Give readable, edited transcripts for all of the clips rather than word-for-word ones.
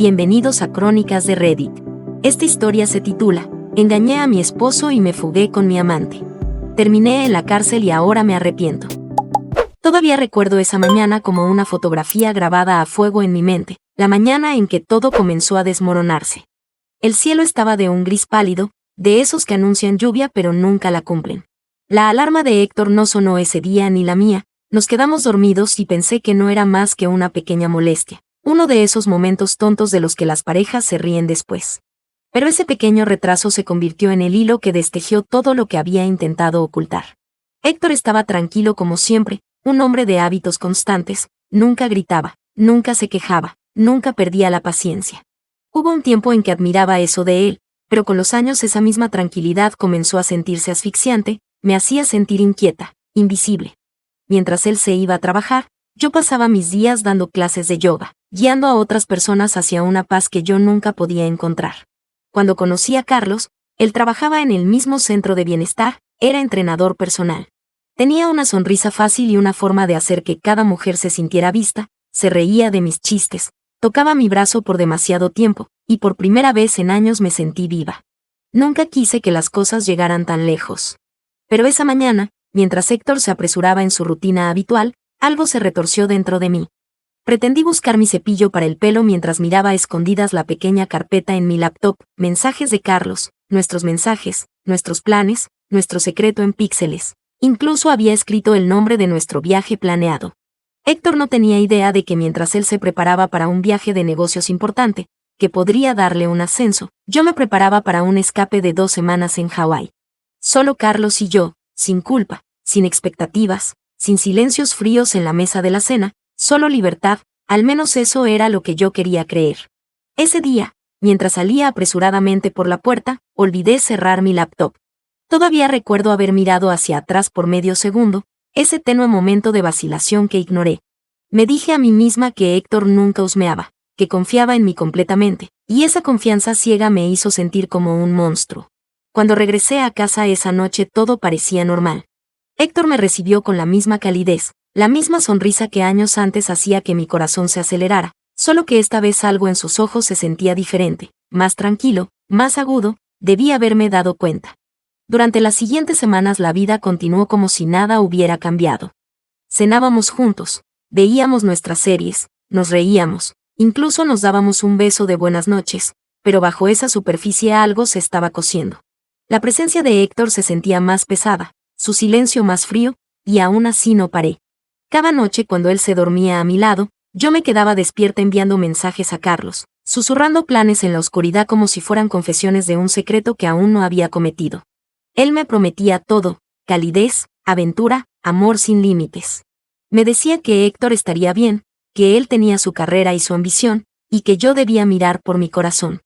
Bienvenidos a Crónicas de Reddit. Esta historia se titula Engañé a mi esposo y me fugué con mi amante. Terminé en la cárcel y ahora me arrepiento. Todavía recuerdo esa mañana como una fotografía grabada a fuego en mi mente, la mañana en que todo comenzó a desmoronarse. El cielo estaba de un gris pálido, de esos que anuncian lluvia pero nunca la cumplen. La alarma de Héctor no sonó ese día ni la mía, nos quedamos dormidos y pensé que no era más que una pequeña molestia, uno de esos momentos tontos de los que las parejas se ríen después. Pero ese pequeño retraso se convirtió en el hilo que destejió todo lo que había intentado ocultar. Héctor estaba tranquilo como siempre, un hombre de hábitos constantes, nunca gritaba, nunca se quejaba, nunca perdía la paciencia. Hubo un tiempo en que admiraba eso de él, pero con los años esa misma tranquilidad comenzó a sentirse asfixiante, me hacía sentir inquieta, invisible. Mientras él se iba a trabajar, yo pasaba mis días dando clases de yoga, guiando a otras personas hacia una paz que yo nunca podía encontrar. Cuando conocí a Carlos, él trabajaba en el mismo centro de bienestar, era entrenador personal. Tenía una sonrisa fácil y una forma de hacer que cada mujer se sintiera vista, se reía de mis chistes, tocaba mi brazo por demasiado tiempo, y por primera vez en años me sentí viva. Nunca quise que las cosas llegaran tan lejos. Pero esa mañana, mientras Héctor se apresuraba en su rutina habitual, algo se retorció dentro de mí. Pretendí buscar mi cepillo para el pelo mientras miraba a escondidas la pequeña carpeta en mi laptop, mensajes de Carlos, nuestros mensajes, nuestros planes, nuestro secreto en píxeles. Incluso había escrito el nombre de nuestro viaje planeado. Héctor no tenía idea de que mientras él se preparaba para un viaje de negocios importante, que podría darle un ascenso, yo me preparaba para un escape de 2 semanas en Hawái. Solo Carlos y yo, sin culpa, sin expectativas, sin silencios fríos en la mesa de la cena, solo libertad, al menos eso era lo que yo quería creer. Ese día, mientras salía apresuradamente por la puerta, olvidé cerrar mi laptop. Todavía recuerdo haber mirado hacia atrás por medio segundo, ese tenue momento de vacilación que ignoré. Me dije a mí misma que Héctor nunca husmeaba, que confiaba en mí completamente, y esa confianza ciega me hizo sentir como un monstruo. Cuando regresé a casa esa noche todo parecía normal. Héctor me recibió con la misma calidez, la misma sonrisa que años antes hacía que mi corazón se acelerara, solo que esta vez algo en sus ojos se sentía diferente, más tranquilo, más agudo, debí haberme dado cuenta. Durante las siguientes semanas la vida continuó como si nada hubiera cambiado. Cenábamos juntos, veíamos nuestras series, nos reíamos, incluso nos dábamos un beso de buenas noches, pero bajo esa superficie algo se estaba cociendo. La presencia de Héctor se sentía más pesada, su silencio más frío, y aún así no paré. Cada noche cuando él se dormía a mi lado, yo me quedaba despierta enviando mensajes a Carlos, susurrando planes en la oscuridad como si fueran confesiones de un secreto que aún no había cometido. Él me prometía todo, calidez, aventura, amor sin límites. Me decía que Héctor estaría bien, que él tenía su carrera y su ambición, y que yo debía mirar por mi corazón.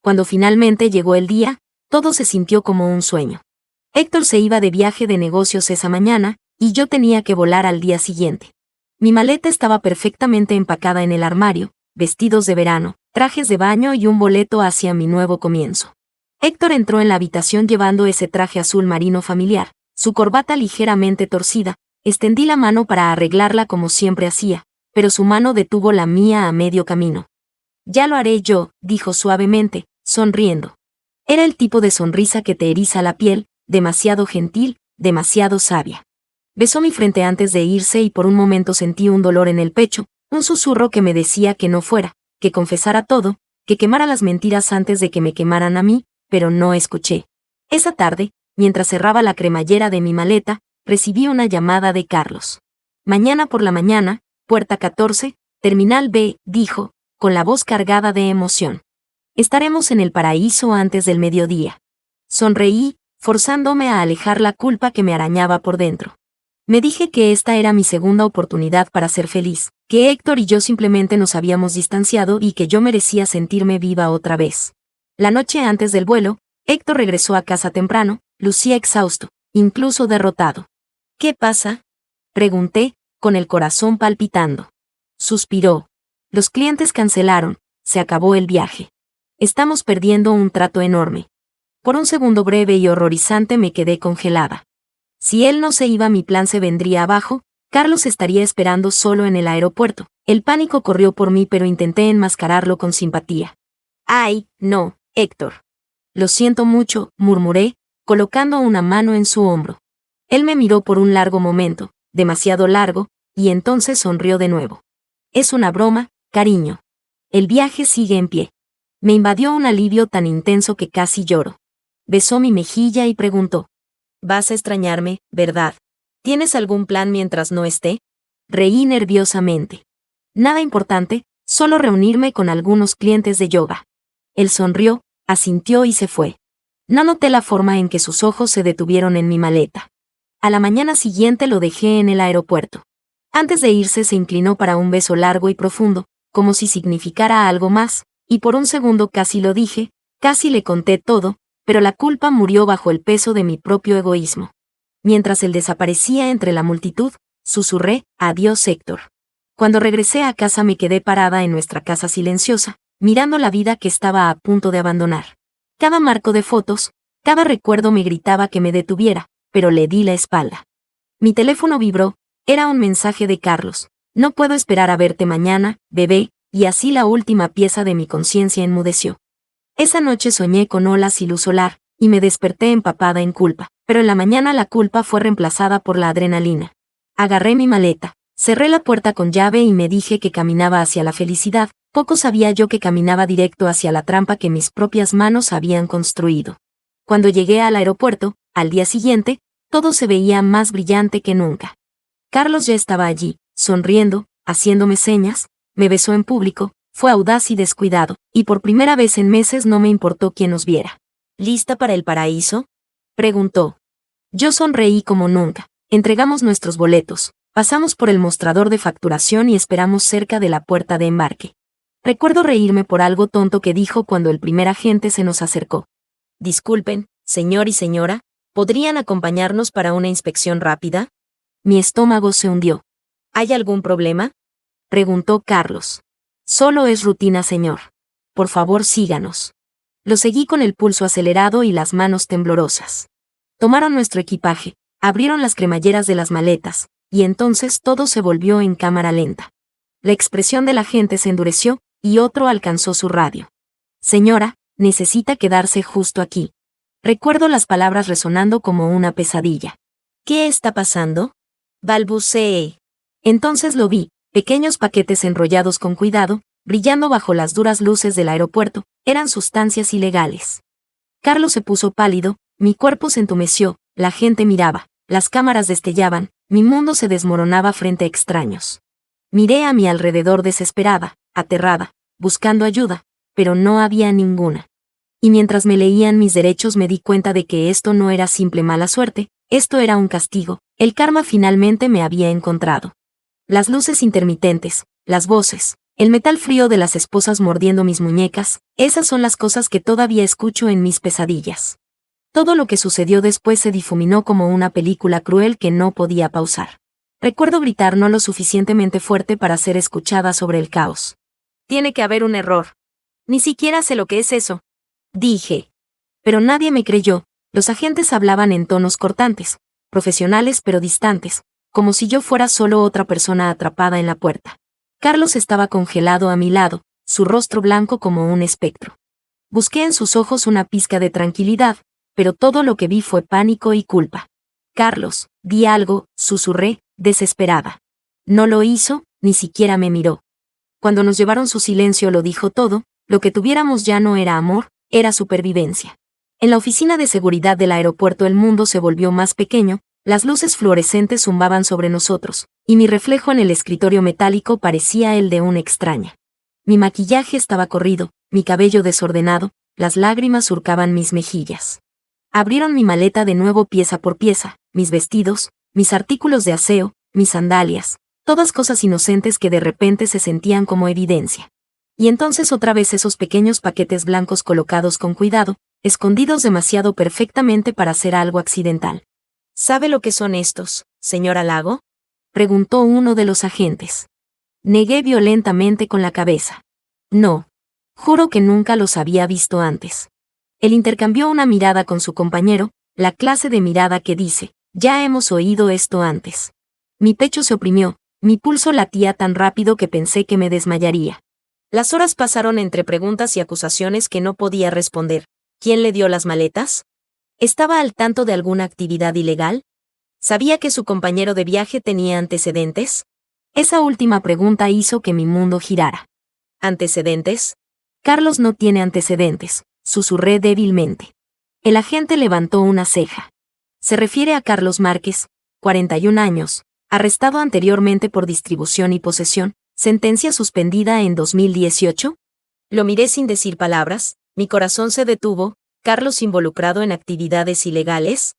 Cuando finalmente llegó el día, todo se sintió como un sueño. Héctor se iba de viaje de negocios esa mañana, y yo tenía que volar al día siguiente. Mi maleta estaba perfectamente empacada en el armario, vestidos de verano, trajes de baño y un boleto hacia mi nuevo comienzo. Héctor entró en la habitación llevando ese traje azul marino familiar, su corbata ligeramente torcida, extendí la mano para arreglarla como siempre hacía, pero su mano detuvo la mía a medio camino. Ya lo haré yo, dijo suavemente, sonriendo. Era el tipo de sonrisa que te eriza la piel, demasiado gentil, demasiado sabia. Besó mi frente antes de irse y por un momento sentí un dolor en el pecho, un susurro que me decía que no fuera, que confesara todo, que quemara las mentiras antes de que me quemaran a mí, pero no escuché. Esa tarde, mientras cerraba la cremallera de mi maleta, recibí una llamada de Carlos. Mañana por la mañana, puerta 14, Terminal B, dijo, con la voz cargada de emoción. Estaremos en el paraíso antes del mediodía. Sonreí, forzándome a alejar la culpa que me arañaba por dentro. Me dije que esta era mi segunda oportunidad para ser feliz, que Héctor y yo simplemente nos habíamos distanciado y que yo merecía sentirme viva otra vez. La noche antes del vuelo, Héctor regresó a casa temprano, lucía exhausto, incluso derrotado. ¿Qué pasa?, pregunté, con el corazón palpitando. Suspiró. Los clientes cancelaron, se acabó el viaje. Estamos perdiendo un trato enorme. Por un segundo breve y horrorizante me quedé congelada. Si él no se iba mi plan se vendría abajo, Carlos estaría esperando solo en el aeropuerto, El pánico corrió por mí, pero intenté enmascararlo con simpatía. «Ay, no, Héctor. Lo siento mucho», murmuré, colocando una mano en su hombro. Él me miró por un largo momento, demasiado largo, y entonces sonrió de nuevo. «Es una broma, cariño. El viaje sigue en pie». Me invadió un alivio tan intenso que casi lloro. Besó mi mejilla y preguntó: «Vas a extrañarme, ¿verdad? ¿Tienes algún plan mientras no esté?» Reí nerviosamente. «Nada importante, solo reunirme con algunos clientes de yoga». Él sonrió, asintió y se fue. No noté la forma en que sus ojos se detuvieron en mi maleta. A la mañana siguiente lo dejé en el aeropuerto. Antes de irse se inclinó para un beso largo y profundo, como si significara algo más, y por un segundo casi lo dije, casi le conté todo, pero la culpa murió bajo el peso de mi propio egoísmo. Mientras él desaparecía entre la multitud, susurré: «Adiós, Héctor». Cuando regresé a casa me quedé parada en nuestra casa silenciosa, mirando la vida que estaba a punto de abandonar. Cada marco de fotos, cada recuerdo me gritaba que me detuviera, pero le di la espalda. Mi teléfono vibró, era un mensaje de Carlos: «No puedo esperar a verte mañana, bebé», y así la última pieza de mi conciencia enmudeció. Esa noche soñé con olas y luz solar, y me desperté empapada en culpa, pero en la mañana la culpa fue reemplazada por la adrenalina. Agarré mi maleta, cerré la puerta con llave y me dije que caminaba hacia la felicidad. Poco sabía yo que caminaba directo hacia la trampa que mis propias manos habían construido. Cuando llegué al aeropuerto, al día siguiente, todo se veía más brillante que nunca. Carlos ya estaba allí, sonriendo, haciéndome señas, me besó en público, fue audaz y descuidado, y por primera vez en meses no me importó quién nos viera. «¿Lista para el paraíso?», preguntó. Yo sonreí como nunca. Entregamos nuestros boletos, pasamos por el mostrador de facturación y esperamos cerca de la puerta de embarque. Recuerdo reírme por algo tonto que dijo cuando el primer agente se nos acercó. «Disculpen, señor y señora, ¿podrían acompañarnos para una inspección rápida?». Mi estómago se hundió. «¿Hay algún problema?», preguntó Carlos. «Solo es rutina, señor. Por favor, síganos». Lo seguí con el pulso acelerado y las manos temblorosas. Tomaron nuestro equipaje, abrieron las cremalleras de las maletas, y entonces todo se volvió en cámara lenta. La expresión de la gente se endureció, y otro alcanzó su radio. «Señora, necesita quedarse justo aquí». Recuerdo las palabras resonando como una pesadilla. «¿Qué está pasando?», balbuceé. Entonces lo vi, pequeños paquetes enrollados con cuidado, brillando bajo las duras luces del aeropuerto, eran sustancias ilegales. Carlos se puso pálido, mi cuerpo se entumeció, la gente miraba, las cámaras destellaban, mi mundo se desmoronaba frente a extraños. Miré a mi alrededor desesperada, aterrada, buscando ayuda, pero no había ninguna. Y mientras me leían mis derechos me di cuenta de que esto no era simple mala suerte, esto era un castigo, el karma finalmente me había encontrado. Las luces intermitentes, las voces, el metal frío de las esposas mordiendo mis muñecas, esas son las cosas que todavía escucho en mis pesadillas. Todo lo que sucedió después se difuminó como una película cruel que no podía pausar. Recuerdo gritar no lo suficientemente fuerte para ser escuchada sobre el caos. «Tiene que haber un error. Ni siquiera sé lo que es eso», dije. Pero nadie me creyó. Los agentes hablaban en tonos cortantes, profesionales pero distantes, como si yo fuera solo otra persona atrapada en la puerta. Carlos estaba congelado a mi lado, su rostro blanco como un espectro. Busqué en sus ojos una pizca de tranquilidad, pero todo lo que vi fue pánico y culpa. «Carlos, di algo», susurré, desesperada. No lo hizo, ni siquiera me miró. Cuando nos llevaron su silencio lo dijo todo, lo que tuviéramos ya no era amor, era supervivencia. En la oficina de seguridad del aeropuerto el mundo se volvió más pequeño, las luces fluorescentes zumbaban sobre nosotros, y mi reflejo en el escritorio metálico parecía el de una extraña. Mi maquillaje estaba corrido, mi cabello desordenado, las lágrimas surcaban mis mejillas. Abrieron mi maleta de nuevo pieza por pieza, mis vestidos, mis artículos de aseo, mis sandalias, todas cosas inocentes que de repente se sentían como evidencia. Y entonces otra vez esos pequeños paquetes blancos colocados con cuidado, escondidos demasiado perfectamente para ser algo accidental. «¿Sabe lo que son estos, señora Lago?», preguntó uno de los agentes. Negué violentamente con la cabeza. «No. Juro que nunca los había visto antes». Él intercambió una mirada con su compañero, la clase de mirada que dice: «Ya hemos oído esto antes». Mi pecho se oprimió, Mi pulso latía tan rápido que pensé que me desmayaría. Las horas pasaron entre preguntas y acusaciones que no podía responder. ¿Quién le dio las maletas? ¿Estaba al tanto de alguna actividad ilegal? ¿Sabía que su compañero de viaje tenía antecedentes? Esa última pregunta hizo que mi mundo girara. ¿Antecedentes? Carlos no tiene antecedentes, susurré débilmente. El agente levantó una ceja. Se refiere a Carlos Márquez, 41 años, arrestado anteriormente por distribución y posesión, sentencia suspendida en 2018. Lo miré sin decir palabras, mi corazón se detuvo. ¿Carlos involucrado en actividades ilegales?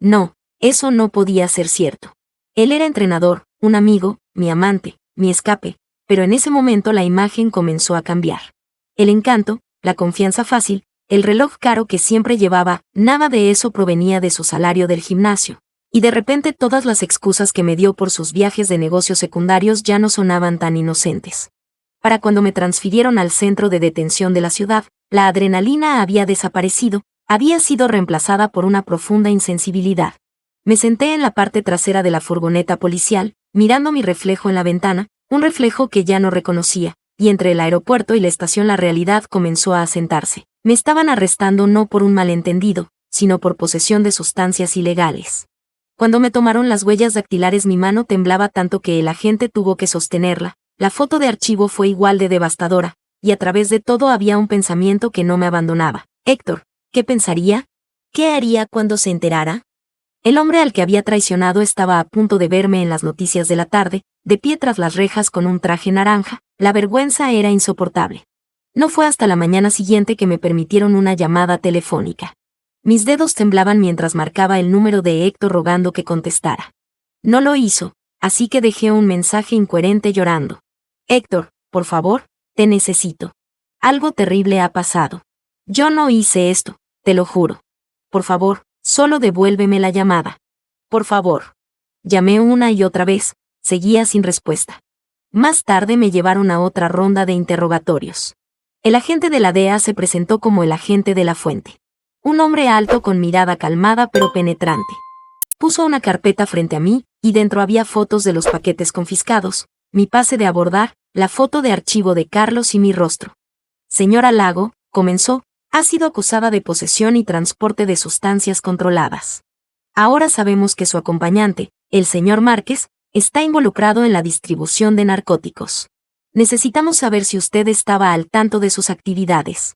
No, eso no podía ser cierto. Él era entrenador, un amigo, mi amante, mi escape, pero en ese momento la imagen comenzó a cambiar. El encanto, la confianza fácil, el reloj caro que siempre llevaba, nada de eso provenía de su salario del gimnasio. Y de repente todas las excusas que me dio por sus viajes de negocios secundarios ya no sonaban tan inocentes. Para cuando me transfirieron al centro de detención de la ciudad, la adrenalina había desaparecido, había sido reemplazada por una profunda insensibilidad. Me senté en la parte trasera de la furgoneta policial, mirando mi reflejo en la ventana, un reflejo que ya no reconocía, y entre el aeropuerto y la estación la realidad comenzó a asentarse. Me estaban arrestando no por un malentendido, sino por posesión de sustancias ilegales. Cuando me tomaron las huellas dactilares mi mano temblaba tanto que el agente tuvo que sostenerla. La foto de archivo fue igual de devastadora, y a través de todo había un pensamiento que no me abandonaba. Héctor, ¿qué pensaría? ¿Qué haría cuando se enterara? El hombre al que había traicionado estaba a punto de verme en las noticias de la tarde, de pie tras las rejas con un traje naranja. La vergüenza era insoportable. No fue hasta la mañana siguiente que me permitieron una llamada telefónica. Mis dedos temblaban mientras marcaba el número de Héctor rogando que contestara. No lo hizo, así que dejé un mensaje incoherente llorando. Héctor, por favor, te necesito. Algo terrible ha pasado. Yo no hice esto, te lo juro. Por favor, solo devuélveme la llamada. Por favor. Llamé una y otra vez, seguía sin respuesta. Más tarde me llevaron a otra ronda de interrogatorios. El agente de la DEA se presentó como el agente de la fuente. Un hombre alto con mirada calmada pero penetrante. Puso una carpeta frente a mí, y dentro había fotos de los paquetes confiscados, mi pase de abordar, la foto de archivo de Carlos y mi rostro. Señora Lago, comenzó, ha sido acusada de posesión y transporte de sustancias controladas. Ahora sabemos que su acompañante, el señor Márquez, está involucrado en la distribución de narcóticos. Necesitamos saber si usted estaba al tanto de sus actividades.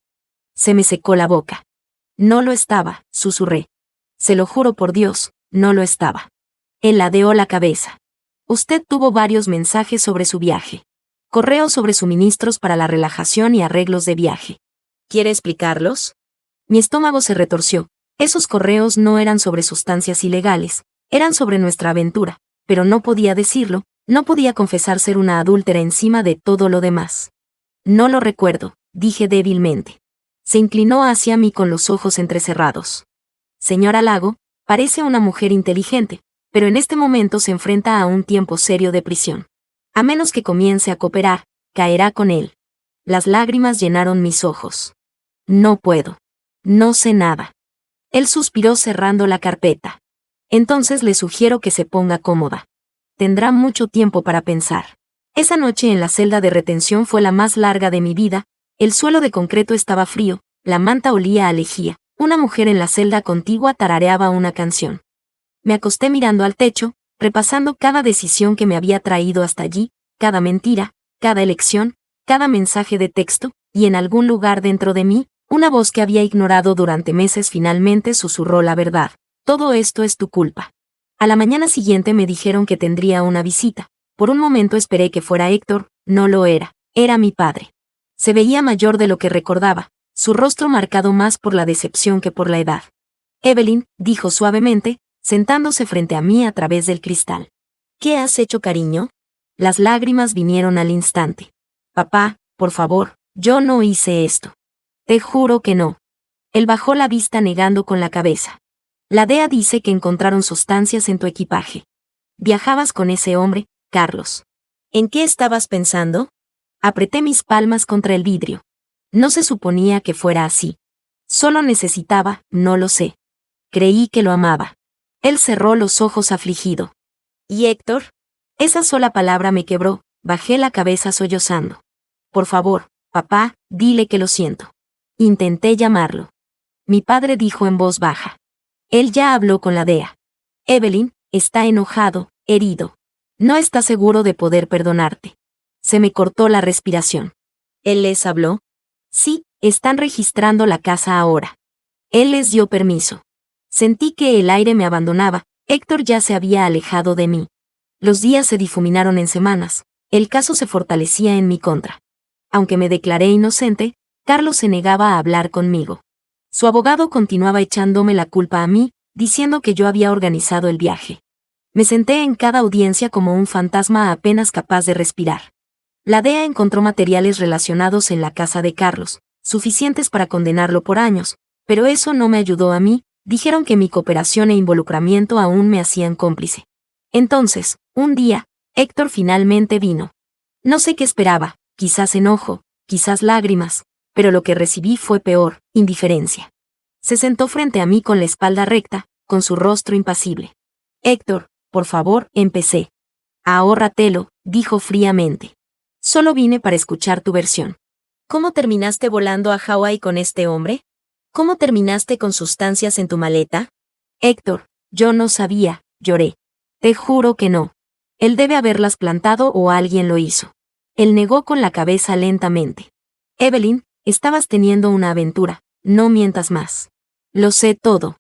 Se me secó la boca. No lo estaba, susurré. Se lo juro por Dios, no lo estaba. Él ladeó la cabeza. Usted tuvo varios mensajes sobre su viaje. Correos sobre suministros para la relajación y arreglos de viaje. ¿Quiere explicarlos? Mi estómago se retorció. Esos correos no eran sobre sustancias ilegales, eran sobre nuestra aventura, pero no podía decirlo, no podía confesar ser una adúltera encima de todo lo demás. No lo recuerdo, dije débilmente. Se inclinó hacia mí con los ojos entrecerrados. Señora Lago, parece una mujer inteligente, pero en este momento se enfrenta a un tiempo serio de prisión. A menos que comience a cooperar, caerá con él. Las lágrimas llenaron mis ojos. No puedo. No sé nada. Él suspiró cerrando la carpeta. Entonces le sugiero que se ponga cómoda. Tendrá mucho tiempo para pensar. Esa noche en la celda de retención fue la más larga de mi vida. El suelo de concreto estaba frío, la manta olía a lejía. Una mujer en la celda contigua tarareaba una canción. Me acosté mirando al techo, repasando cada decisión que me había traído hasta allí, cada mentira, cada elección, cada mensaje de texto, y en algún lugar dentro de mí, una voz que había ignorado durante meses finalmente susurró la verdad. Todo esto es tu culpa. A la mañana siguiente me dijeron que tendría una visita. Por un momento esperé que fuera Héctor, no lo era, era mi padre. Se veía mayor de lo que recordaba, su rostro marcado más por la decepción que por la edad. Evelyn, dijo suavemente, sentándose frente a mí a través del cristal. ¿Qué has hecho, cariño? Las lágrimas vinieron al instante. Papá, por favor, yo no hice esto. Te juro que no. Él bajó la vista negando con la cabeza. La DEA dice que encontraron sustancias en tu equipaje. Viajabas con ese hombre, Carlos. ¿En qué estabas pensando? Apreté mis palmas contra el vidrio. No se suponía que fuera así. Solo necesitaba, no lo sé. Creí que lo amaba. Él cerró los ojos afligido. ¿Y Héctor? Esa sola palabra me quebró, bajé la cabeza sollozando. Por favor, papá, dile que lo siento. Intenté llamarlo. Mi padre dijo en voz baja. Él ya habló con la DEA. Evelyn, está enojado, herido. No está seguro de poder perdonarte. Se me cortó la respiración. ¿Él les habló? Sí, están registrando la casa ahora. Él les dio permiso. Sentí que el aire me abandonaba, Héctor ya se había alejado de mí. Los días se difuminaron en semanas, el caso se fortalecía en mi contra. Aunque me declaré inocente, Carlos se negaba a hablar conmigo. Su abogado continuaba echándome la culpa a mí, diciendo que yo había organizado el viaje. Me senté en cada audiencia como un fantasma apenas capaz de respirar. La DEA encontró materiales relacionados en la casa de Carlos, suficientes para condenarlo por años, pero eso no me ayudó a mí, dijeron que mi cooperación e involucramiento aún me hacían cómplice. Entonces, un día, Héctor finalmente vino. No sé qué esperaba, quizás enojo, quizás lágrimas, pero lo que recibí fue peor, indiferencia. Se sentó frente a mí con la espalda recta, con su rostro impasible. Héctor, por favor, empecé. Ahórratelo, dijo fríamente. Solo vine para escuchar tu versión. ¿Cómo terminaste volando a Hawái con este hombre? ¿Cómo terminaste con sustancias en tu maleta? Héctor, yo no sabía, lloré. Te juro que no. Él debe haberlas plantado o alguien lo hizo. Él negó con la cabeza lentamente. Evelyn, estabas teniendo una aventura, no mientas más. Lo sé todo.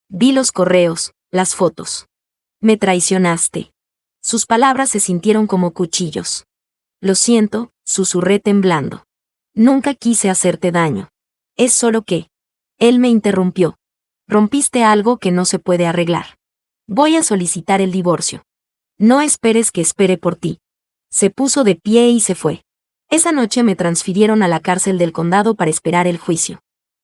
Vi los correos, las fotos. Me traicionaste. Sus palabras se sintieron como cuchillos. Lo siento, susurré temblando. Nunca quise hacerte daño. Es solo que... Él me interrumpió. Rompiste algo que no se puede arreglar. Voy a solicitar el divorcio. No esperes que espere por ti. Se puso de pie y se fue. Esa noche me transfirieron a la cárcel del condado para esperar el juicio.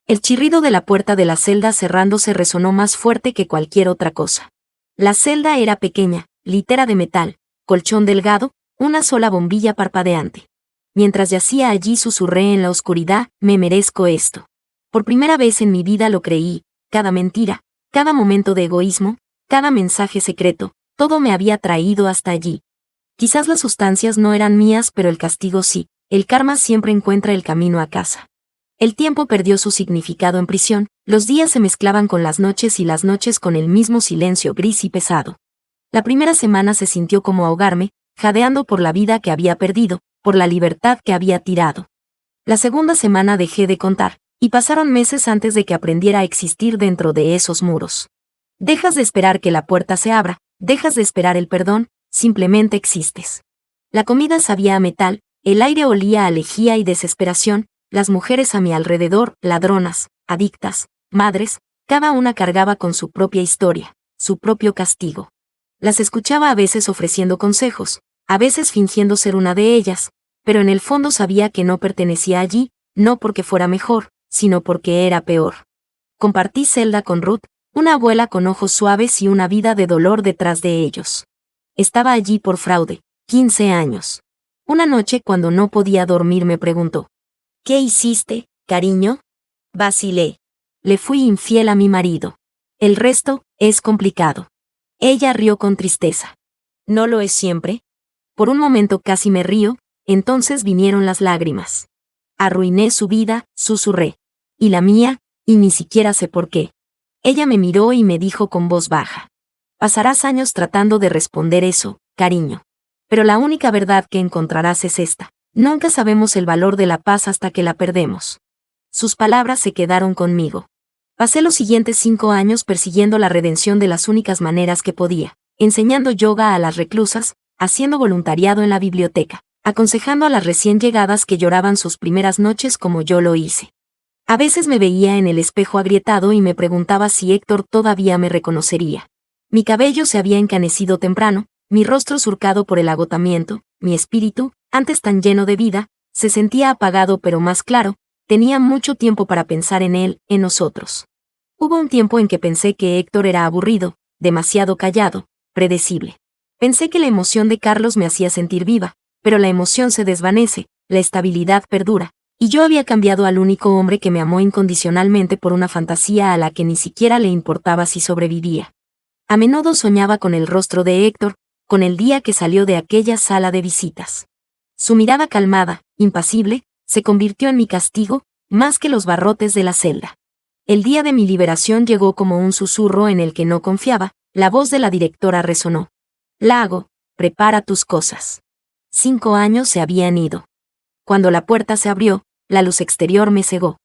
El chirrido de la puerta de la celda cerrándose resonó más fuerte que cualquier otra cosa. La celda era pequeña, litera de metal, colchón delgado, una sola bombilla parpadeante. Mientras yacía allí susurré en la oscuridad, me merezco esto. Por primera vez en mi vida lo creí, cada mentira, cada momento de egoísmo, cada mensaje secreto, todo me había traído hasta allí. Quizás las sustancias no eran mías, pero el castigo sí, el karma siempre encuentra el camino a casa. El tiempo perdió su significado en prisión, los días se mezclaban con las noches y las noches con el mismo silencio gris y pesado. La primera semana se sintió como ahogarme, jadeando por la vida que había perdido, por la libertad que había tirado. La segunda semana dejé de contar, y pasaron meses antes de que aprendiera a existir dentro de esos muros. Dejas de esperar que la puerta se abra, dejas de esperar el perdón, simplemente existes. La comida sabía a metal, el aire olía a lejía y desesperación, las mujeres a mi alrededor, ladronas, adictas, madres, cada una cargaba con su propia historia, su propio castigo. Las escuchaba a veces ofreciendo consejos, a veces fingiendo ser una de ellas, pero en el fondo sabía que no pertenecía allí, no porque fuera mejor, sino porque era peor. Compartí celda con Ruth, una abuela con ojos suaves y una vida de dolor detrás de ellos. Estaba allí por fraude, 15 años. Una noche cuando no podía dormir me preguntó: ¿qué hiciste, cariño? Vacilé. Le fui infiel a mi marido. El resto es complicado. Ella rió con tristeza. ¿No lo es siempre? Por un momento casi me río, entonces vinieron las lágrimas. Arruiné su vida, susurré. Y la mía, y ni siquiera sé por qué. Ella me miró y me dijo con voz baja: pasarás años tratando de responder eso, cariño. Pero la única verdad que encontrarás es esta: nunca sabemos el valor de la paz hasta que la perdemos. Sus palabras se quedaron conmigo. Pasé los siguientes 5 años persiguiendo la redención de las únicas maneras que podía, enseñando yoga a las reclusas, haciendo voluntariado en la biblioteca, aconsejando a las recién llegadas que lloraban sus primeras noches como yo lo hice. A veces me veía en el espejo agrietado y me preguntaba si Héctor todavía me reconocería. Mi cabello se había encanecido temprano, mi rostro surcado por el agotamiento, mi espíritu, antes tan lleno de vida, se sentía apagado pero más claro, tenía mucho tiempo para pensar en él, en nosotros. Hubo un tiempo en que pensé que Héctor era aburrido, demasiado callado, predecible. Pensé que la emoción de Carlos me hacía sentir viva, pero la emoción se desvanece, la estabilidad perdura, y yo había cambiado al único hombre que me amó incondicionalmente por una fantasía a la que ni siquiera le importaba si sobrevivía. A menudo soñaba con el rostro de Héctor, con el día que salió de aquella sala de visitas. Su mirada calmada, impasible, se convirtió en mi castigo, más que los barrotes de la celda. El día de mi liberación llegó como un susurro en el que no confiaba, la voz de la directora resonó. Lago, prepara tus cosas. 5 años se habían ido. Cuando la puerta se abrió, la luz exterior me cegó.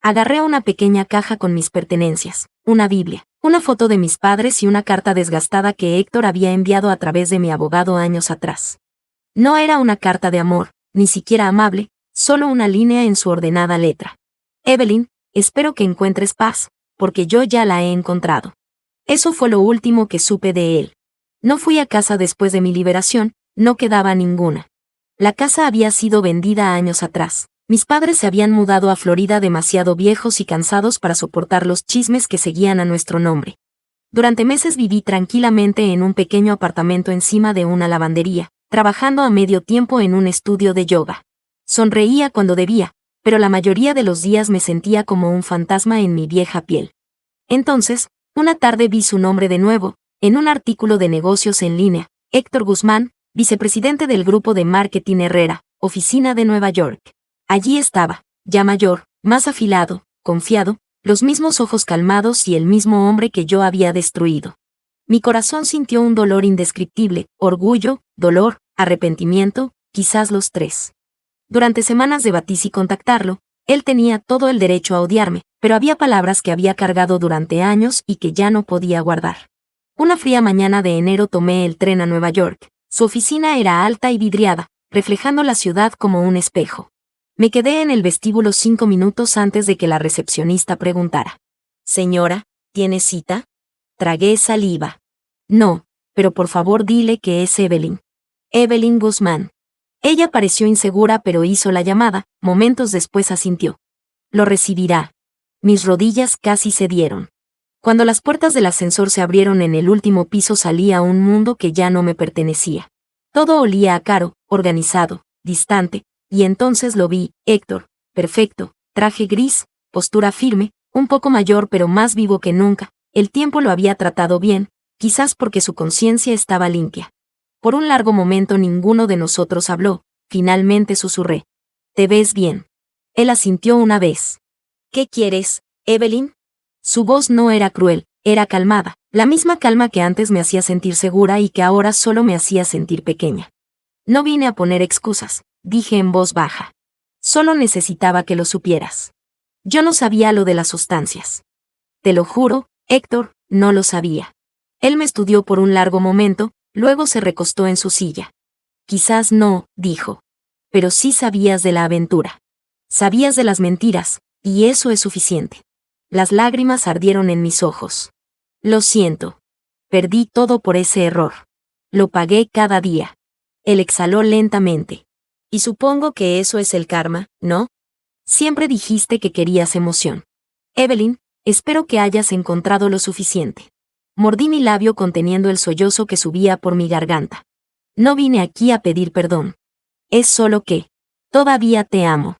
Agarré una pequeña caja con mis pertenencias, una Biblia, una foto de mis padres y una carta desgastada que Héctor había enviado a través de mi abogado años atrás. No era una carta de amor, ni siquiera amable, solo una línea en su ordenada letra. Evelyn, espero que encuentres paz, porque yo ya la he encontrado. Eso fue lo último que supe de él. No fui a casa después de mi liberación, no quedaba ninguna. La casa había sido vendida años atrás. Mis padres se habían mudado a Florida demasiado viejos y cansados para soportar los chismes que seguían a nuestro nombre. Durante meses viví tranquilamente en un pequeño apartamento encima de una lavandería, trabajando a medio tiempo en un estudio de yoga. Sonreía cuando debía, pero la mayoría de los días me sentía como un fantasma en mi vieja piel. Entonces, una tarde vi su nombre de nuevo, en un artículo de negocios en línea, Héctor Guzmán, vicepresidente del grupo de marketing Herrera, oficina de Nueva York. Allí estaba, ya mayor, más afilado, confiado, los mismos ojos calmados y el mismo hombre que yo había destruido. Mi corazón sintió un dolor indescriptible, orgullo, dolor, arrepentimiento, quizás los tres. Durante semanas debatí si contactarlo, él tenía todo el derecho a odiarme, pero había palabras que había cargado durante años y que ya no podía guardar. Una fría mañana de enero tomé el tren a Nueva York. Su oficina era alta y vidriada, reflejando la ciudad como un espejo. Me quedé en el vestíbulo 5 minutos antes de que la recepcionista preguntara. Señora, ¿tiene cita? Tragué saliva. No, pero por favor dile que es Evelyn. Evelyn Guzmán. Ella pareció insegura pero hizo la llamada, momentos después asintió. Lo recibirá. Mis rodillas casi cedieron. Cuando las puertas del ascensor se abrieron en el último piso salí a un mundo que ya no me pertenecía. Todo olía a caro, organizado, distante, y entonces lo vi, Héctor, perfecto, traje gris, postura firme, un poco mayor pero más vivo que nunca, el tiempo lo había tratado bien, quizás porque su conciencia estaba limpia. Por un largo momento ninguno de nosotros habló, finalmente susurré. ¿Te ves bien? Él asintió una vez. ¿Qué quieres, Evelyn? Su voz no era cruel, era calmada, la misma calma que antes me hacía sentir segura y que ahora solo me hacía sentir pequeña. No vine a poner excusas, dije en voz baja. Solo necesitaba que lo supieras. Yo no sabía lo de las sustancias. Te lo juro, Héctor, no lo sabía. Él me estudió por un largo momento, luego se recostó en su silla. Quizás no, dijo. Pero sí sabías de la aventura. Sabías de las mentiras, y eso es suficiente. Las lágrimas ardieron en mis ojos. Lo siento. Perdí todo por ese error. Lo pagué cada día. Él exhaló lentamente. Y supongo que eso es el karma, ¿no? Siempre dijiste que querías emoción. Evelyn, espero que hayas encontrado lo suficiente. Mordí mi labio conteniendo el sollozo que subía por mi garganta. No vine aquí a pedir perdón. Es solo que todavía te amo.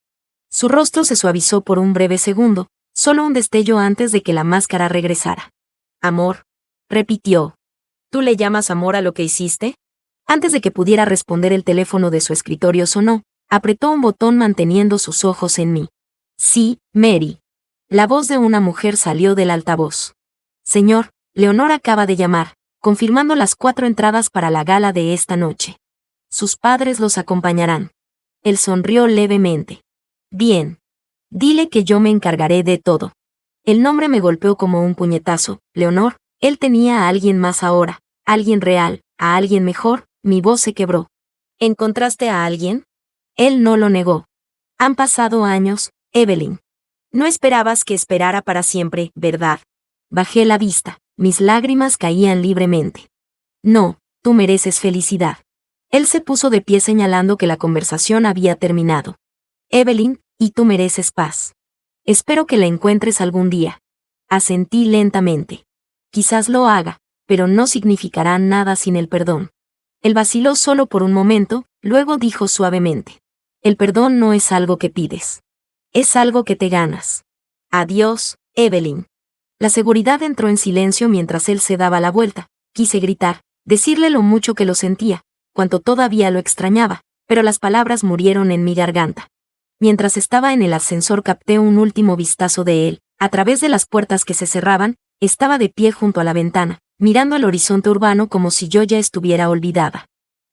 Su rostro se suavizó por un breve segundo, solo un destello antes de que la máscara regresara. Amor, repitió. ¿Tú le llamas amor a lo que hiciste? Antes de que pudiera responder el teléfono de su escritorio sonó, apretó un botón manteniendo sus ojos en mí. Sí, Mary. La voz de una mujer salió del altavoz. Señor, Leonor acaba de llamar, confirmando las 4 entradas para la gala de esta noche. Sus padres los acompañarán. Él sonrió levemente. Bien. Dile que yo me encargaré de todo. El nombre me golpeó como un puñetazo. Leonor, él tenía a alguien más ahora, alguien real, a alguien mejor, mi voz se quebró. ¿Encontraste a alguien? Él no lo negó. Han pasado años, Evelyn. No esperabas que esperara para siempre, ¿verdad? Bajé la vista, mis lágrimas caían libremente. No, tú mereces felicidad. Él se puso de pie señalando que la conversación había terminado. Evelyn, y tú mereces paz. Espero que la encuentres algún día. Asentí lentamente. Quizás lo haga, pero no significará nada sin el perdón. Él vaciló solo por un momento, luego dijo suavemente. El perdón no es algo que pides. Es algo que te ganas. Adiós, Evelyn. La seguridad entró en silencio mientras él se daba la vuelta. Quise gritar, decirle lo mucho que lo sentía, cuanto todavía lo extrañaba, pero las palabras murieron en mi garganta. Mientras estaba en el ascensor capté un último vistazo de él. A través de las puertas que se cerraban, estaba de pie junto a la ventana, mirando al horizonte urbano como si yo ya estuviera olvidada.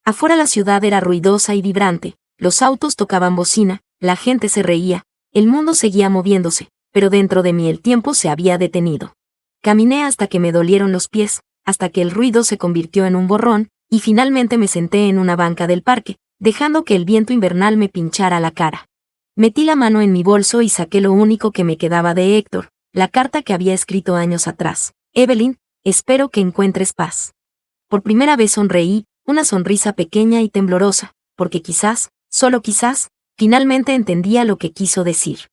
Afuera la ciudad era ruidosa y vibrante, los autos tocaban bocina, la gente se reía, el mundo seguía moviéndose, pero dentro de mí el tiempo se había detenido. Caminé hasta que me dolieron los pies, hasta que el ruido se convirtió en un borrón, y finalmente me senté en una banca del parque, dejando que el viento invernal me pinchara la cara. Metí la mano en mi bolso y saqué lo único que me quedaba de Héctor, la carta que había escrito años atrás. Evelyn, espero que encuentres paz. Por primera vez sonreí, una sonrisa pequeña y temblorosa, porque quizás, solo quizás, finalmente entendía lo que quiso decir.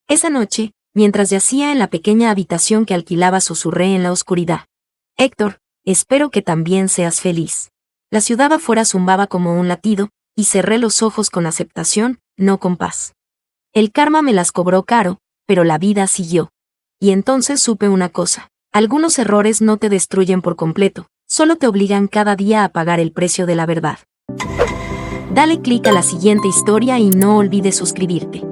Esa noche, mientras yacía en la pequeña habitación que alquilaba, susurré en la oscuridad. Héctor, espero que también seas feliz. La ciudad afuera zumbaba como un latido, y cerré los ojos con aceptación, no con paz. El karma me las cobró caro, pero la vida siguió. Y entonces supe una cosa. Algunos errores no te destruyen por completo, solo te obligan cada día a pagar el precio de la verdad. Dale clic a la siguiente historia y no olvides suscribirte.